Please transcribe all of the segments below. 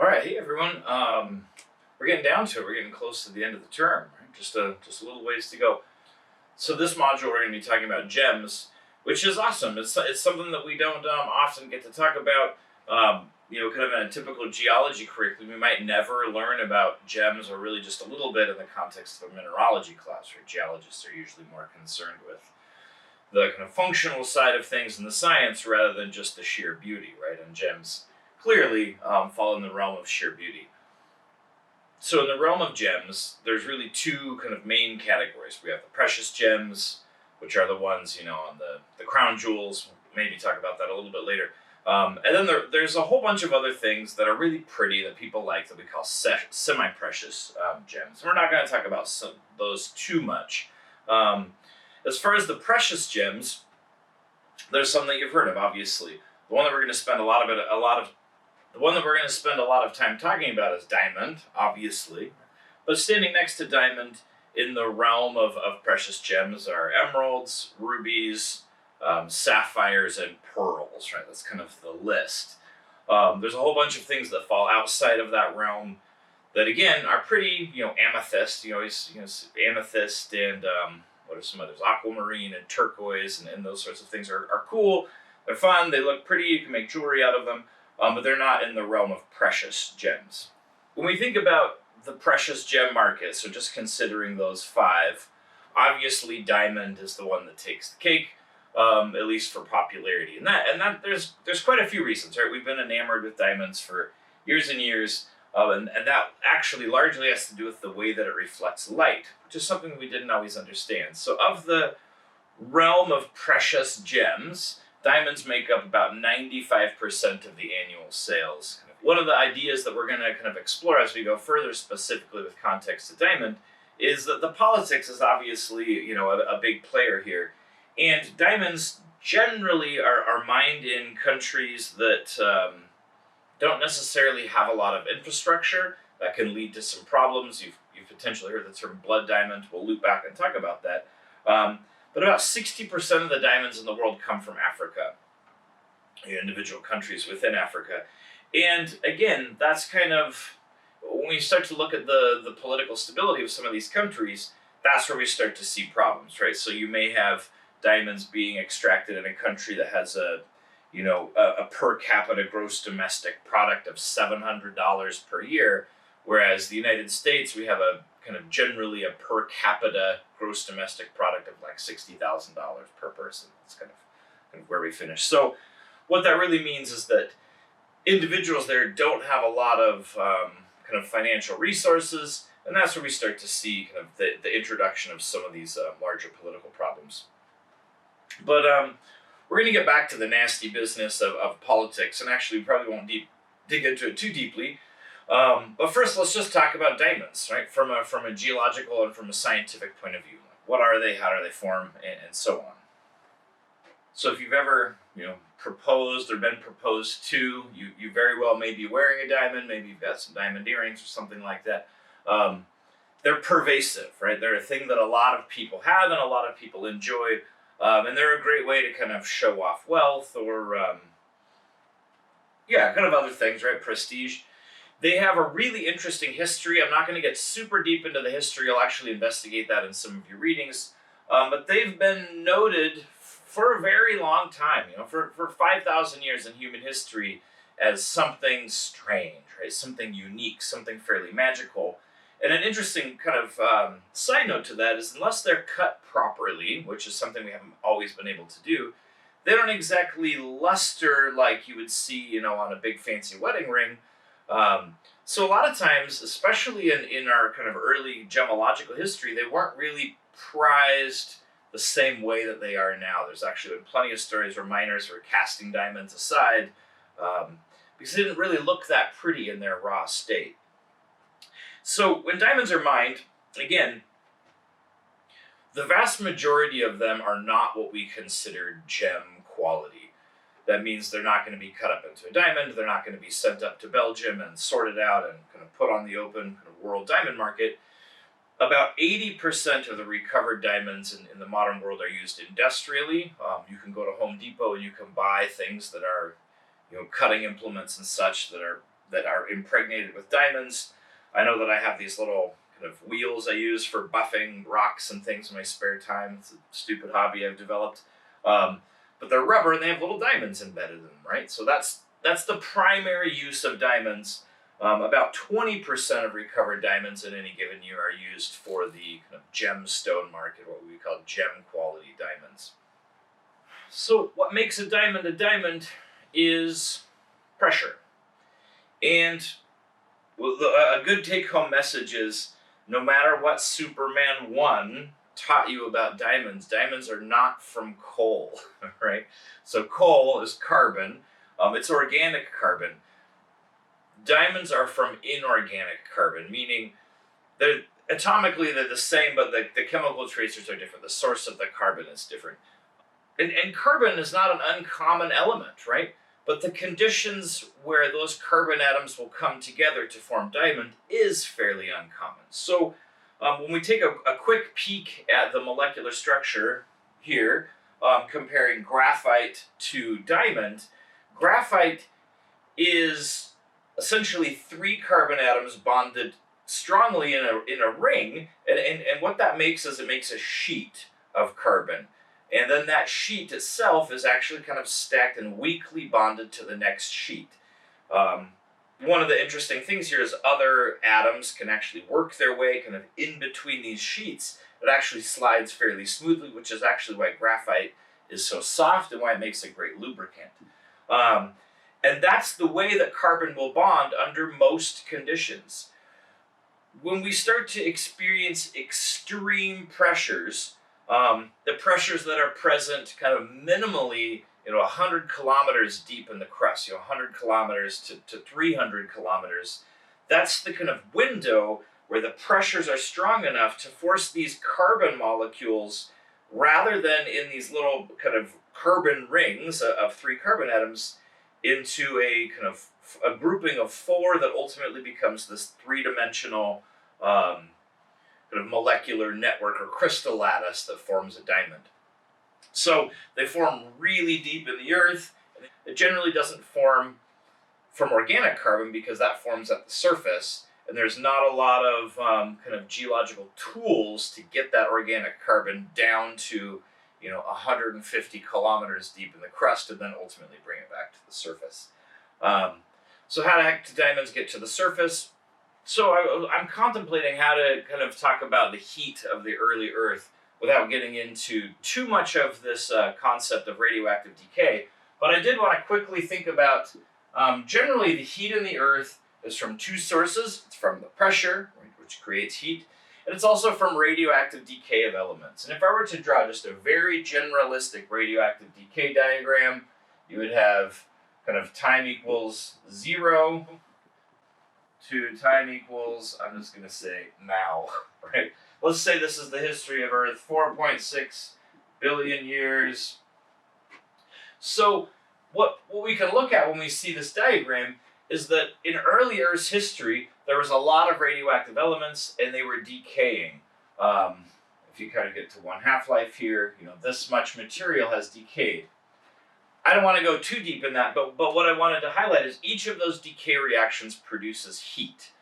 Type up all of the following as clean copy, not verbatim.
All right, hey everyone. We're getting down to it. We're getting close to the end of the term. Right? Just a little ways to go. So this module we're going to be talking about gems, which is awesome. It's something that we don't often get to talk about. Kind of in a typical geology curriculum, we might never learn about gems, or really just a little bit in the context of a mineralogy class. Where geologists are usually more concerned with the kind of functional side of things in the science rather than just the sheer beauty, right? And gems clearly fall in the realm of sheer beauty. So in the realm of gems, there's really two kind of main categories. We have the precious gems, which are the ones, on the crown jewels. We'll maybe talk about that a little bit later. And then there's a whole bunch of other things that are really pretty that people like that we call semi-precious gems. We're not going to talk about those too much. As far as the precious gems, there's some that you've heard of, obviously. The one that we're going to spend the one that we're going to spend a lot of time talking about is diamond, obviously. But standing next to diamond in the realm of precious gems are emeralds, rubies, sapphires, and pearls, right? That's kind of the list. There's a whole bunch of things that fall outside of that realm that, again, are pretty, amethyst. Amethyst and what are some others? Aquamarine and turquoise and those sorts of things are cool. They're fun. They look pretty. You can make jewelry out of them. But they're not in the realm of precious gems. When we think about the precious gem market, so just considering those five, obviously diamond is the one that takes the cake, at least for popularity. And that there's quite a few reasons, right? We've been enamored with diamonds for years and years, and that actually largely has to do with the way that it reflects light, which is something we didn't always understand. So of the realm of precious gems, diamonds make up about 95% of the annual sales. One of the ideas that we're going to kind of explore as we go further, specifically with context to diamond, is that the politics is obviously, a big player here. And diamonds generally are mined in countries that don't necessarily have a lot of infrastructure. That can lead to some problems. You've potentially heard the term blood diamond. We'll loop back and talk about that. But about 60% of the diamonds in the world come from Africa, individual countries within Africa. And again, that's kind of, when you start to look at the political stability of some of these countries, that's where we start to see problems, right? So you may have diamonds being extracted in a country that has a per capita gross domestic product of $700 per year, whereas the United States, we have a kind of generally a per capita gross domestic product of like $60,000 per person. That's kind of where we finish. So what that really means is that individuals there don't have a lot of kind of financial resources, and that's where we start to see kind of the introduction of some of these larger political problems. But we're going to get back to the nasty business of politics, and actually we probably won't dig into it too deeply. But first, let's just talk about diamonds, right? From a geological and from a scientific point of view. What are they? How do they form? And so on. So if you've ever, proposed or been proposed to, you very well may be wearing a diamond. Maybe you've got some diamond earrings or something like that. They're pervasive, right? They're a thing that a lot of people have and a lot of people enjoy. And they're a great way to kind of show off wealth or, kind of other things, right? Prestige. They have a really interesting history. I'm not going to get super deep into the history. I'll actually investigate that in some of your readings. But they've been noted for a very long time, for 5,000 years in human history as something strange, right? Something unique, something fairly magical. And an interesting kind of side note to that is unless they're cut properly, which is something we haven't always been able to do, they don't exactly luster like you would see, on a big fancy wedding ring. So a lot of times, especially in our kind of early gemological history, they weren't really prized the same way that they are now. There's actually been plenty of stories where miners were casting diamonds aside because they didn't really look that pretty in their raw state. So when diamonds are mined, again, the vast majority of them are not what we consider gem quality. That means they're not going to be cut up into a diamond. They're not going to be sent up to Belgium and sorted out and kind of put on the open kind of world diamond market. About 80% of the recovered diamonds in the modern world are used industrially. You can go to Home Depot and you can buy things that are, cutting implements and such that that are impregnated with diamonds. I know that I have these little kind of wheels I use for buffing rocks and things in my spare time. It's a stupid hobby I've developed. But they're rubber and they have little diamonds embedded in them, right? So that's the primary use of diamonds. About 20% of recovered diamonds in any given year are used for the kind of gemstone market, what we call gem quality diamonds. So what makes a diamond is pressure. And a good take-home message is, no matter what Superman 1 taught you about diamonds, diamonds are not from coal, right? So coal is carbon. It's organic carbon. Diamonds are from inorganic carbon, meaning they're atomically they're the same, but the chemical tracers are different. The source of the carbon is different. And carbon is not an uncommon element, right? But the conditions where those carbon atoms will come together to form diamond is fairly uncommon. So when we take a quick peek at the molecular structure here, comparing graphite to diamond, graphite is essentially 3 carbon atoms bonded strongly in a ring, and what that makes is it makes a sheet of carbon. And then that sheet itself is actually kind of stacked and weakly bonded to the next sheet. One of the interesting things here is other atoms can actually work their way kind of in between these sheets. It actually slides fairly smoothly, which is actually why graphite is so soft and why it makes a great lubricant. And that's the way that carbon will bond under most conditions. When we start to experience extreme pressures, the pressures that are present kind of minimally, 100 kilometers deep in the crust, 100 kilometers to 300 kilometers, that's the kind of window where the pressures are strong enough to force these carbon molecules, rather than in these little kind of carbon rings of 3 carbon atoms, into a kind of a grouping of 4 that ultimately becomes this 3-dimensional kind of molecular network or crystal lattice that forms a diamond. So they form really deep in the earth. It generally doesn't form from organic carbon because that forms at the surface, and there's not a lot of kind of geological tools to get that organic carbon down to 150 kilometers deep in the crust and then ultimately bring it back to the surface. So how the heck do diamonds get to the surface? So I'm contemplating how to kind of talk about the heat of the early Earth without getting into too much of this concept of radioactive decay. But I did want to quickly think about, generally the heat in the Earth is from 2 sources. It's from the pressure, right, which creates heat, and it's also from radioactive decay of elements. And if I were to draw just a very generalistic radioactive decay diagram, you would have kind of time equals 0 to time equals, I'm just going to say now, right? Let's say this is the history of Earth, 4.6 billion years. So what we can look at when we see this diagram is that in early Earth's history, there was a lot of radioactive elements and they were decaying. If you kind of get to 1 half-life here, this much material has decayed. I don't want to go too deep in that, but what I wanted to highlight is each of those decay reactions produces heat.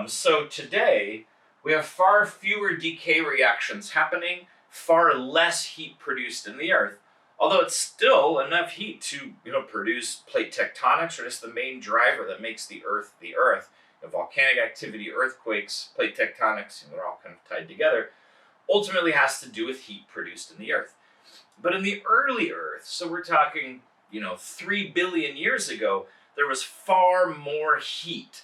So today, we have far fewer decay reactions happening, far less heat produced in the Earth, although it's still enough heat to produce plate tectonics, or just the main driver that makes the Earth the Earth. Volcanic activity, earthquakes, plate tectonics, they're all kind of tied together, ultimately has to do with heat produced in the Earth. But in the early Earth, so we're talking, 3 billion years ago, there was far more heat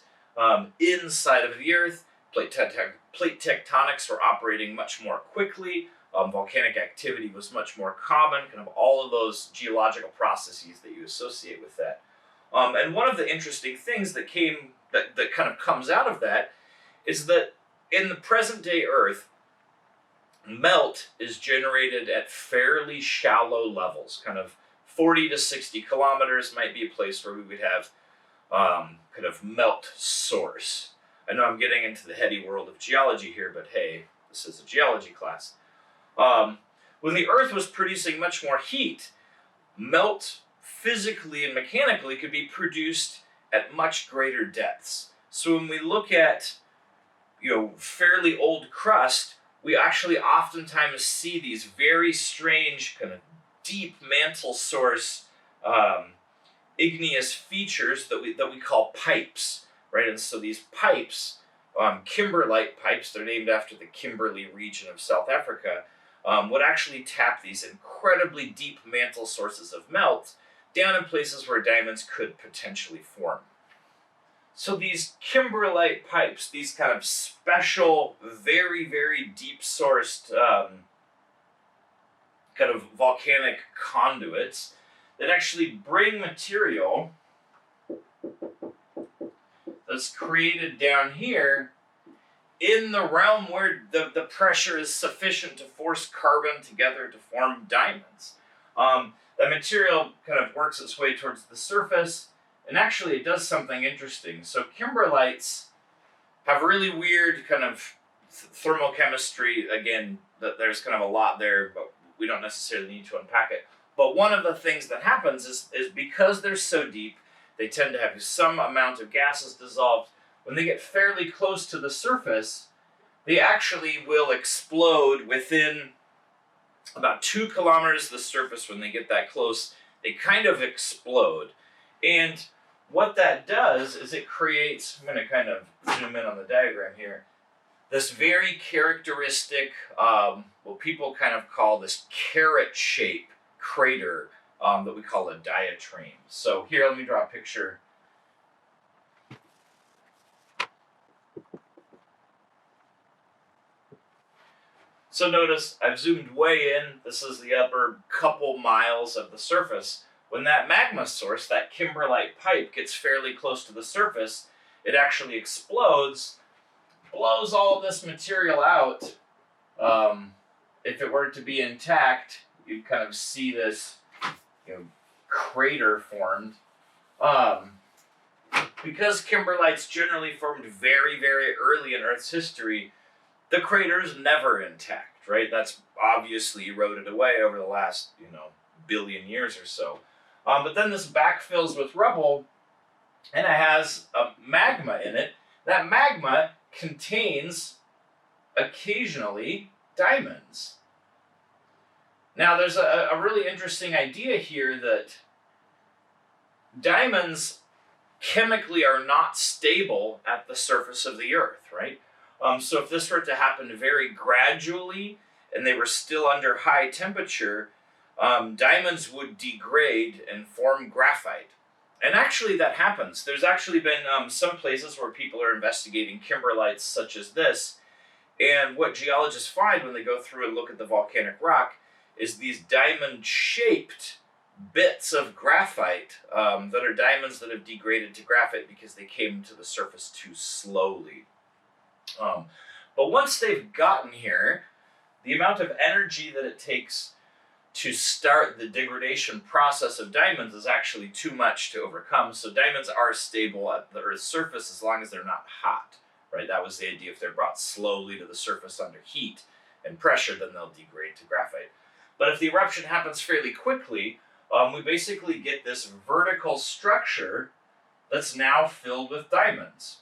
inside of the Earth. Plate tectonics were operating much more quickly. Volcanic activity was much more common, kind of all of those geological processes that you associate with that. And one of the interesting things that kind of comes out of that is that in the present day Earth, melt is generated at fairly shallow levels, kind of 40 to 60 kilometers might be a place where we would have kind of melt source. I know I'm getting into the heady world of geology here, but hey, this is a geology class. When the Earth was producing much more heat, melt physically and mechanically could be produced at much greater depths. So when we look at, fairly old crust, we actually oftentimes see these very strange kind of deep mantle source igneous features that we call pipes, right? And so these pipes, Kimberlite pipes, they're named after the Kimberley region of South Africa, would actually tap these incredibly deep mantle sources of melt down in places where diamonds could potentially form. So these Kimberlite pipes, these kind of special, very, very deep sourced kind of volcanic conduits that actually bring material that's created down here in the realm where the pressure is sufficient to force carbon together to form diamonds. That material kind of works its way towards the surface, and actually it does something interesting. So kimberlites have really weird kind of thermochemistry. Again, there's kind of a lot there, but we don't necessarily need to unpack it. But one of the things that happens is because they're so deep, they tend to have some amount of gases dissolved. When they get fairly close to the surface, they actually will explode within about 2 kilometers of the surface. When they get that close, they kind of explode. And what that does is it creates, I'm going to kind of zoom in on the diagram here, this very characteristic, what people kind of call this carrot shape crater that we call a diatreme. So here, let me draw a picture. So notice I've zoomed way in. This is the upper couple miles of the surface. When that magma source, that kimberlite pipe, gets fairly close to the surface, it actually explodes, blows all of this material out. If it were to be intact, you'd kind of see this crater formed. Because kimberlites generally formed very, very early in Earth's history, the crater's never intact, right? That's obviously eroded away over the last, billion years or so. But then this backfills with rubble, and it has magma in it. That magma contains, occasionally, diamonds. Now, there's a really interesting idea here that diamonds chemically are not stable at the surface of the Earth, right? So if this were to happen very gradually and they were still under high temperature, diamonds would degrade and form graphite. And actually that happens. There's actually been some places where people are investigating kimberlites such as this, and what geologists find when they go through and look at the volcanic rock is these diamond-shaped bits of graphite that are diamonds that have degraded to graphite because they came to the surface too slowly. But once they've gotten here, the amount of energy that it takes to start the degradation process of diamonds is actually too much to overcome. So diamonds are stable at the Earth's surface as long as they're not hot, right? That was the idea. If they're brought slowly to the surface under heat and pressure, then they'll degrade to graphite. But if the eruption happens fairly quickly, we basically get this vertical structure that's now filled with diamonds.